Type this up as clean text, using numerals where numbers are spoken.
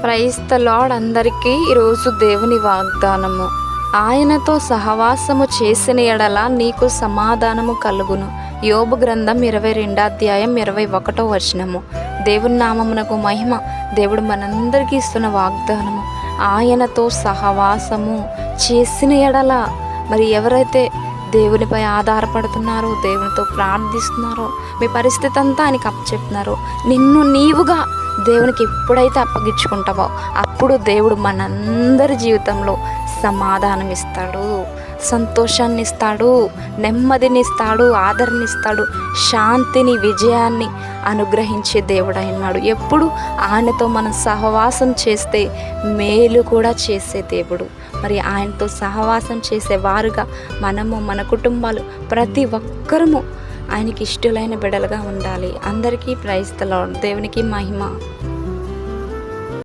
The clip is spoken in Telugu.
Praise the lord. అందరికీ ఈరోజు దేవుని వాగ్దానము. ఆయనతో సహవాసము చేసిన ఎడల నీకు సమాధానము కలుగును. యోబు గ్రంథం 22వ అధ్యాయం 21వ వచనము. దేవుని నామమునకు మహిమ. దేవుడు మనందరికీ ఇస్తున్న వాగ్దానము, ఆయనతో సహవాసము చేసిన ఎడల. మరి ఎవరైతే దేవునిపై ఆధారపడుతున్నారో, దేవునితో ప్రార్థిస్తున్నారో, మీ పరిస్థితి అంతా ఆయనకి అప్పచెప్తున్నారో, నిన్ను నీవుగా దేవునికి ఎప్పుడైతే అప్పగించుకుంటావో అప్పుడు దేవుడు మనందరి జీవితంలో సమాధానం ఇస్తాడు, సంతోషాన్ని ఇస్తాడు, నెమ్మదిని ఇస్తాడు, ఆదరణ ఇస్తాడు, శాంతిని, విజయాన్ని అనుగ్రహించే దేవుడు అయినాడు. ఎప్పుడు ఆయనతో మనం సహవాసం చేస్తే మేలు కూడా చేసే దేవుడు. మరి ఆయనతో సహవాసం చేసేవారుగా మనము, మన కుటుంబాలు, ప్రతి ఒక్కరము ఆయనకి ఇష్టలైన బిడ్డలుగా ఉండాలి. అందరికీ ప్రైజ్ ద లార్డ్. దేవునికి మహిమ.